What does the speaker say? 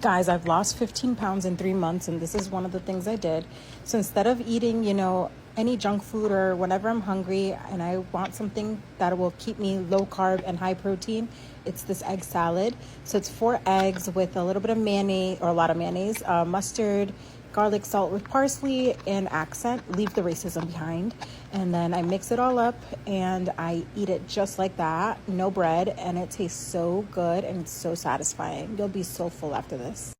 Guys, I've lost 15 pounds in 3 months, and this is one of the things I did. So instead of eating, any junk food or whenever I'm hungry and I want something that will keep me low carb and high protein, it's this egg salad. So it's 4 eggs with a little bit of mayonnaise, or a lot of mayonnaise, mustard, garlic salt with parsley, and accent. Leave the racism behind. And then I mix it all up and I eat it just like that, no bread, and it tastes so good and it's so satisfying. You'll be so full after this.